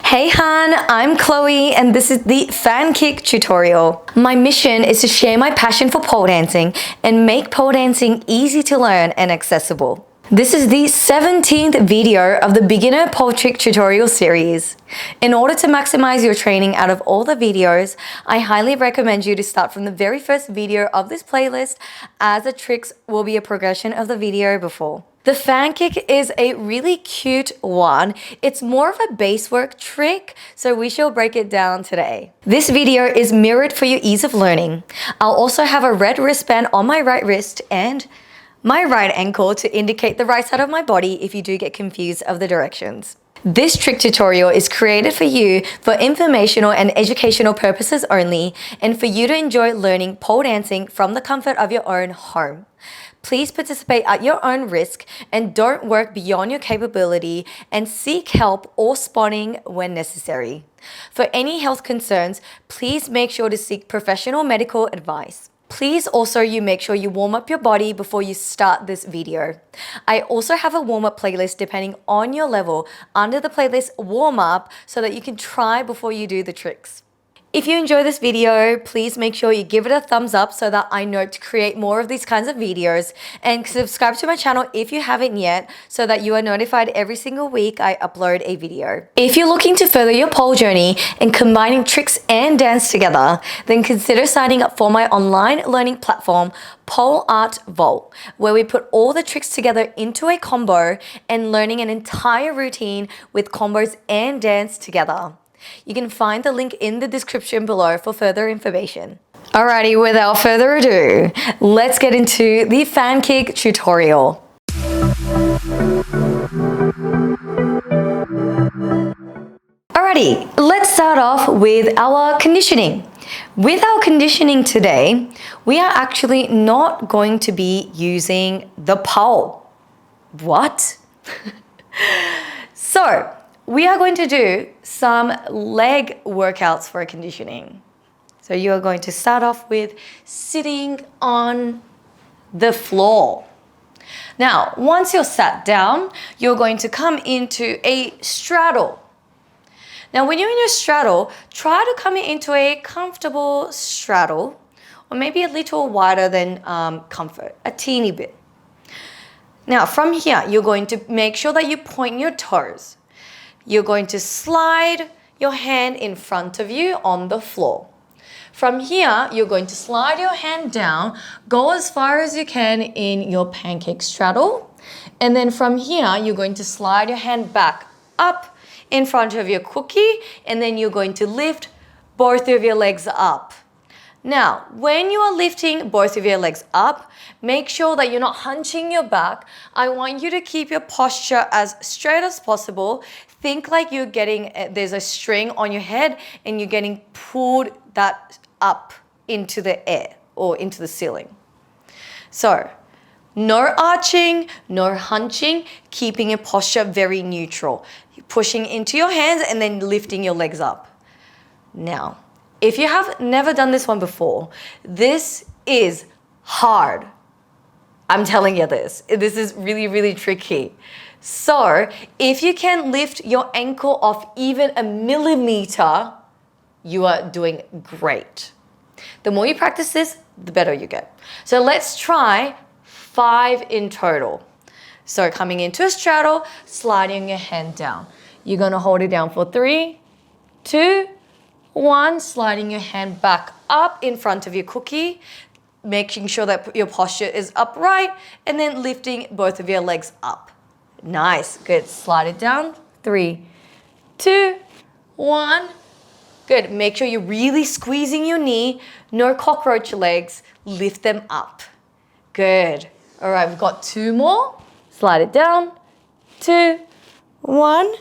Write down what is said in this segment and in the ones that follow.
Hey Han, I'm Chloe and this is the fan kick tutorial. My mission is to share my passion for pole dancing and make pole dancing easy to learn and accessible. This is the 17th video of the beginner pole trick tutorial series. In order to maximize your training out of all the videos, I highly recommend you to start from the very first video of this playlist, as the tricks will be a progression of the video before. The fan kick is a really cute one. It's more of a base work trick, so we shall break it down today. This video is mirrored for your ease of learning. I'll also have a red wristband on my right wrist and my right ankle to indicate the right side of my body if you do get confused of the directions. This trick tutorial is created for you for informational and educational purposes only, and for you to enjoy learning pole dancing from the comfort of your own home. Please participate at your own risk and don't work beyond your capability, and seek help or spotting when necessary. For any health concerns, please make sure to seek professional medical advice. Please also make sure you warm up your body before you start this video. I also have a warm-up playlist depending on your level under the playlist warm up, so that you can try before you do the tricks. If you enjoy this video, please make sure you give it a thumbs up so that I know to create more of these kinds of videos, and subscribe to my channel if you haven't yet so that you are notified every single week I upload a video. If you're looking to further your pole journey and combining tricks and dance together, then consider signing up for my online learning platform, Pole Art Vault, where we put all the tricks together into a combo and learning an entire routine with combos and dance together. You can find the link in the description below for further information. Alrighty, without further ado, let's get into the fan kick tutorial. Alrighty, let's start off with our conditioning. With our conditioning today, we are actually not going to be using the pole. What? So, we are going to do some leg workouts for conditioning. So you are going to start off with sitting on the floor. Now, once you're sat down, you're going to come into a straddle. Now, when you're in your straddle, try to come into a comfortable straddle, or maybe a little wider than comfort, a teeny bit. Now, from here, you're going to make sure that you point your toes. You're going to slide your hand in front of you on the floor. From here, you're going to slide your hand down, go as far as you can in your pancake straddle. And then from here, you're going to slide your hand back up in front of your cookie, and then you're going to lift both of your legs up. Now, when you are lifting both of your legs up, make sure that you're not hunching your back. I want you to keep your posture as straight as possible. Think like you're getting, there's a string on your head and you're getting pulled that up into the air or into the ceiling. So, no arching, no hunching, keeping your posture very neutral. You're pushing into your hands and then lifting your legs up. Now, if you have never done this one before, this is hard. I'm telling you this. This is really, really tricky. So if you can lift your ankle off even a millimeter, you are doing great. The more you practice this, the better you get. So let's try 5 in total. So coming into a straddle, sliding your hand down. You're gonna hold it down for 3, 2, 1, sliding your hand back up in front of your cookie, making sure that your posture is upright, and then lifting both of your legs up. Nice, good. Slide it down. 3, 2, 1. Good. Make sure you're really squeezing your knee. No cockroach legs. Lift them up. Good. All right, we've got 2 more. Slide it down. 2, 1.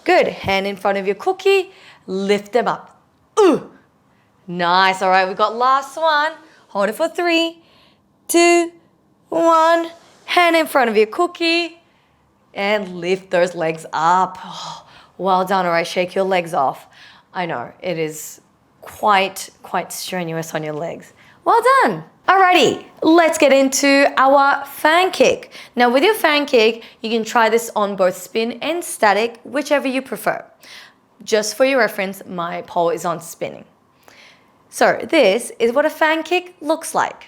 Good. Hand in front of your cookie. Lift them up. Ooh. Nice. All right, we've got last one. Hold it for 3, 2, 1. Hand in front of your cookie. And lift those legs up. Oh, well done. All right, shake your legs off. I know, it is quite strenuous on your legs. Well done. Alrighty, let's get into our fan kick. Now with your fan kick, you can try this on both spin and static, whichever you prefer. Just for your reference, my pole is on spinning. So this is what a fan kick looks like.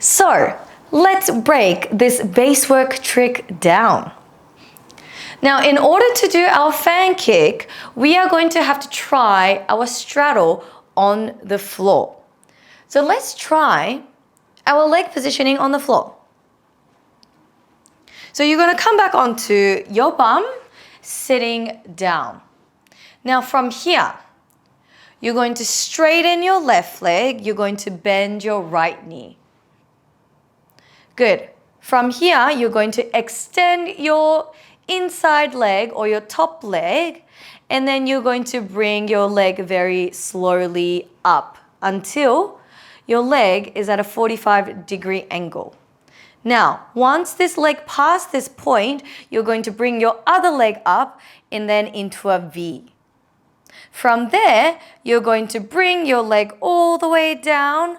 So let's break this base work trick down. Now, in order to do our fan kick, we are going to have to try our straddle on the floor. So let's try our leg positioning on the floor. So you're going to come back onto your bum, sitting down. Now from here, you're going to straighten your left leg, you're going to bend your right knee. Good. From here, you're going to extend your inside leg or your top leg, and then you're going to bring your leg very slowly up until your leg is at a 45-degree angle. Now, once this leg past this point, you're going to bring your other leg up and then into a V. From there, you're going to bring your leg all the way down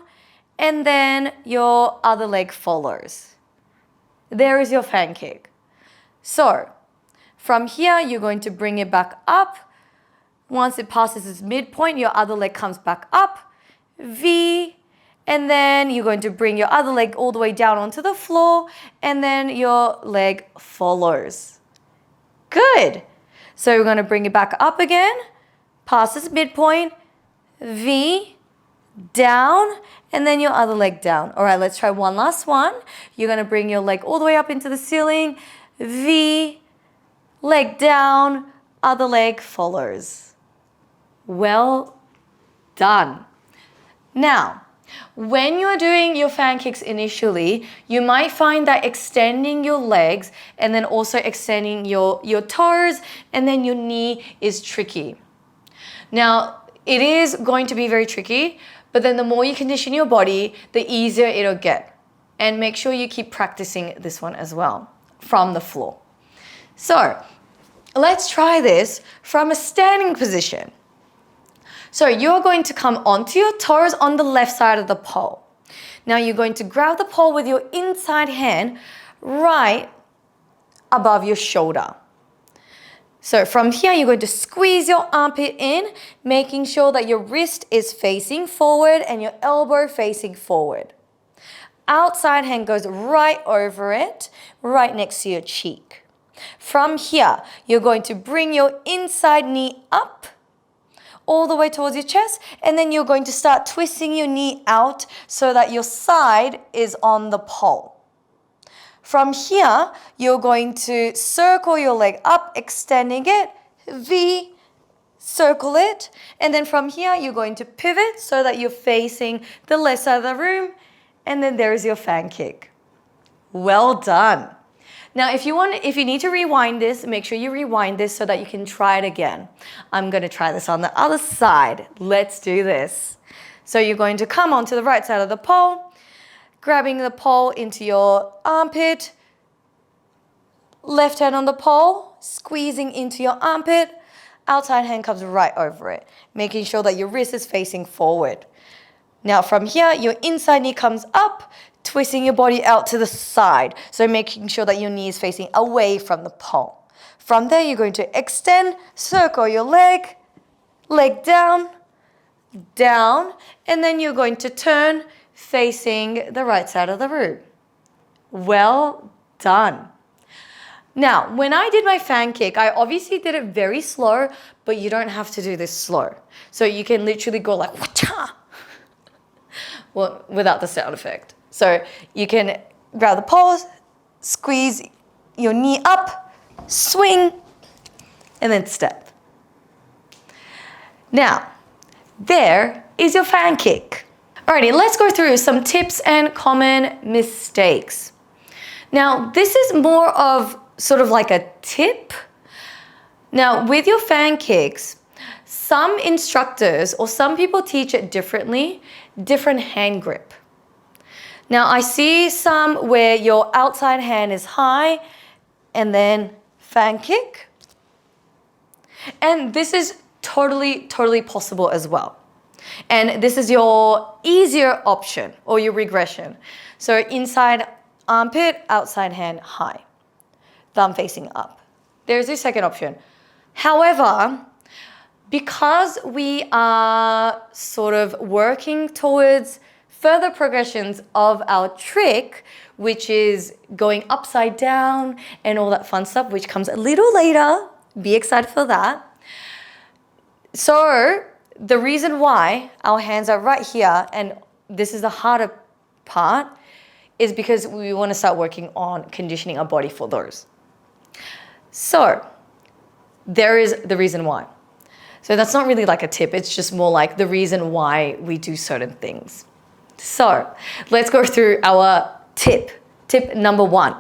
and then your other leg follows. There is your fan kick. So, from here, you're going to bring it back up. Once it passes its midpoint, your other leg comes back up, V, and then you're going to bring your other leg all the way down onto the floor, and then your leg follows. Good. So we're going to bring it back up again, passes midpoint, V, down, and then your other leg down. All right, let's try one last one. You're going to bring your leg all the way up into the ceiling, V, leg down, other leg follows. Well done. Now, when you're doing your fan kicks initially, you might find that extending your legs and then also extending your toes and then your knee is tricky. Now, it is going to be very tricky, but then the more you condition your body, the easier it'll get. And make sure you keep practicing this one as well from the floor. So, let's try this from a standing position. So you're going to come onto your toes on the left side of the pole. Now you're going to grab the pole with your inside hand right above your shoulder. So from here, you're going to squeeze your armpit in, making sure that your wrist is facing forward and your elbow facing forward. Outside hand goes right over it, right next to your cheek. From here, you're going to bring your inside knee up all the way towards your chest, and then you're going to start twisting your knee out so that your side is on the pole. From here, you're going to circle your leg up, extending it, V, circle it, and then from here, you're going to pivot so that you're facing the left side of the room, and then there is your fan kick. Well done. Now, if you need to rewind this, make sure you rewind this so that you can try it again. I'm going to try this on the other side. Let's do this. So you're going to come onto the right side of the pole, grabbing the pole into your armpit, left hand on the pole, squeezing into your armpit, outside hand comes right over it, making sure that your wrist is facing forward. Now from here, your inside knee comes up, twisting your body out to the side. So making sure that your knee is facing away from the pole. From there, you're going to extend, circle your leg, leg down, down, and then you're going to turn facing the right side of the room. Well done. Now, when I did my fan kick, I obviously did it very slow, but you don't have to do this slow. So you can literally go like, wha-cha! Well, without the sound effect. So you can grab the pole, squeeze your knee up, swing, and then step. Now, there is your fan kick. Alrighty, let's go through some tips and common mistakes. Now, this is more of sort of like a tip. Now, with your fan kicks, some instructors or some people teach it differently, different hand grip. Now, I see some where your outside hand is high and then fan kick. And this is totally possible as well. And this is your easier option or your regression. So inside armpit, outside hand high, thumb facing up. There's the second option. However, because we are sort of working towards further progressions of our trick, which is going upside down and all that fun stuff, which comes a little later, be excited for that. So the reason why our hands are right here, and this is the harder part, is because we want to start working on conditioning our body for those. So there is the reason why. So that's not really like a tip, it's just more like the reason why we do certain things. So let's go through our tip. Tip number 1.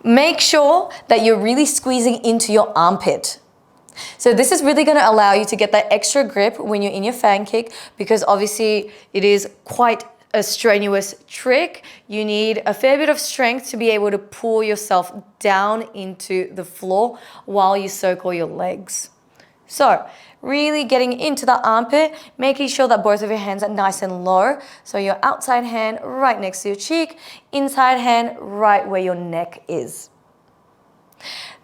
Make sure that you're really squeezing into your armpit. So this is really going to allow you to get that extra grip when you're in your fan kick, because obviously it is quite a strenuous trick. You need a fair bit of strength to be able to pull yourself down into the floor while you circle your legs. So really getting into the armpit, making sure that both of your hands are nice and low. So your outside hand right next to your cheek, inside hand right where your neck is.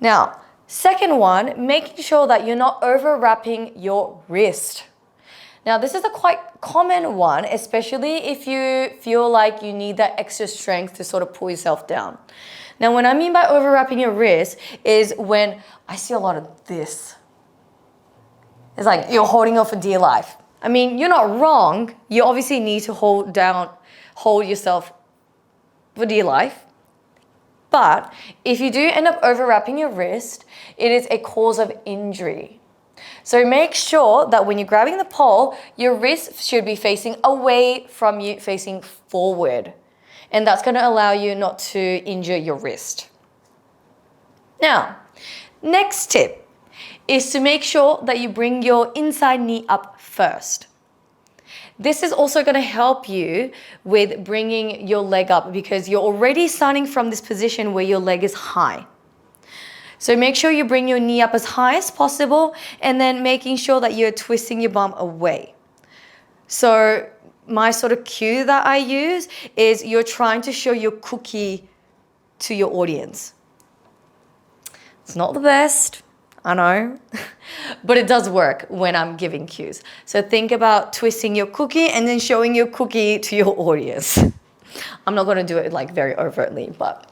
Now, second one, making sure that you're not overwrapping your wrist. Now, this is a quite common one, especially if you feel like you need that extra strength to sort of pull yourself down. Now, what I mean by overwrapping your wrist is when I see a lot of this. It's like you're holding on for dear life. I mean, you're not wrong. You obviously need to hold yourself for dear life. But if you do end up overwrapping your wrist, it is a cause of injury. So make sure that when you're grabbing the pole, your wrist should be facing away from you, facing forward. And that's going to allow you not to injure your wrist. Now, next tip is to make sure that you bring your inside knee up first. This is also going to help you with bringing your leg up because you're already starting from this position where your leg is high. So make sure you bring your knee up as high as possible and then making sure that you're twisting your bum away. So my sort of cue that I use is you're trying to show your cookie to your audience. It's not the best, I know, but it does work when I'm giving cues. So think about twisting your cookie and then showing your cookie to your audience. I'm not going to do it like very overtly, but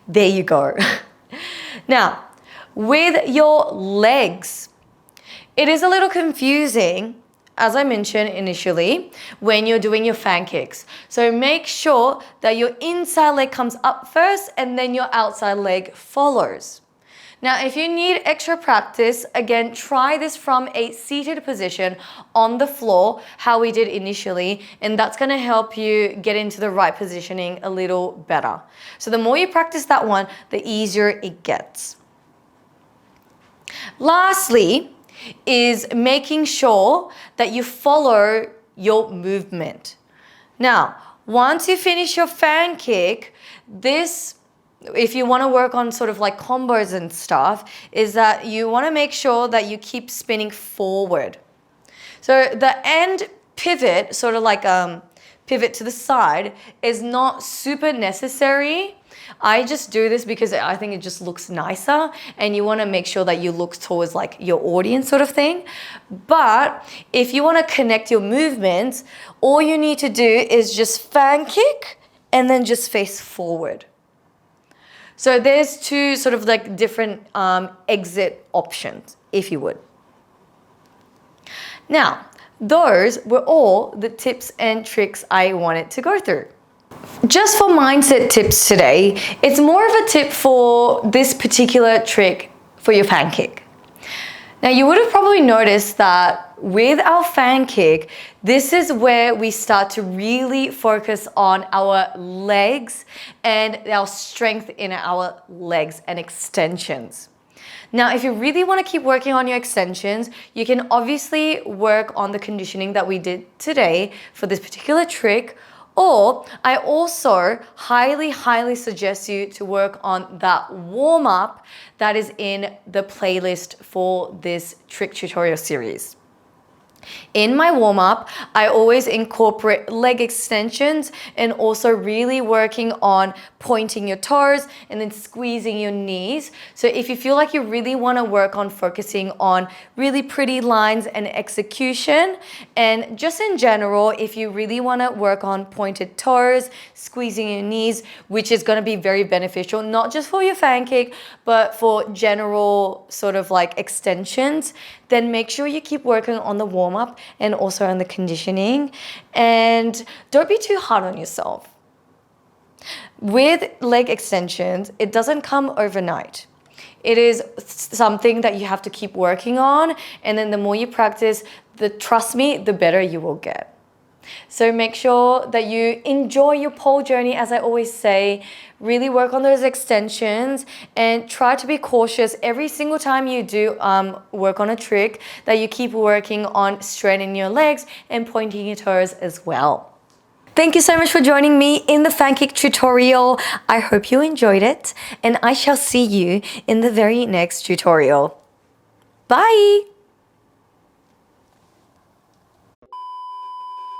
there you go. Now, with your legs, it is a little confusing, as I mentioned initially, when you're doing your fan kicks. So make sure that your inside leg comes up first and then your outside leg follows. Now, if you need extra practice, again, try this from a seated position on the floor, how we did initially, and that's gonna help you get into the right positioning a little better. So the more you practice that one, the easier it gets. Lastly, is making sure that you follow your movement. Now, once you finish your fan kick, if you want to work on sort of like combos and stuff, is that you want to make sure that you keep spinning forward. So the end pivot, sort of like pivot to the side, is not super necessary. I just do this because I think it just looks nicer and you want to make sure that you look towards like your audience sort of thing. But if you want to connect your movements, all you need to do is just fan kick and then just face forward. So there's two sort of like different exit options, if you would. Now, those were all the tips and tricks I wanted to go through. Just for mindset tips today, it's more of a tip for this particular trick for your fan kick. Now, you would have probably noticed that with our fan kick, this is where we start to really focus on our legs and our strength in our legs and extensions. Now, if you really want to keep working on your extensions, you can obviously work on the conditioning that we did today for this particular trick, or I also highly suggest you to work on that warm-up that is in the playlist for this trick tutorial series. In my warm-up, I always incorporate leg extensions and also really working on pointing your toes and then squeezing your knees. So if you feel like you really want to work on focusing on really pretty lines and execution, and just in general, if you really want to work on pointed toes, squeezing your knees, which is going to be very beneficial, not just for your fan kick, but for general sort of like extensions, then make sure you keep working on the warm-up and also on the conditioning. And don't be too hard on yourself. With leg extensions, it doesn't come overnight. It is something that you have to keep working on, and then the more you practice, trust me, the better you will get. So make sure that you enjoy your pole journey, as I always say. Really work on those extensions and try to be cautious every single time you do work on a trick, that you keep working on straightening your legs and pointing your toes as well. Thank you so much for joining me in the fan kick tutorial. I hope you enjoyed it, and I shall see you in the very next tutorial. Bye!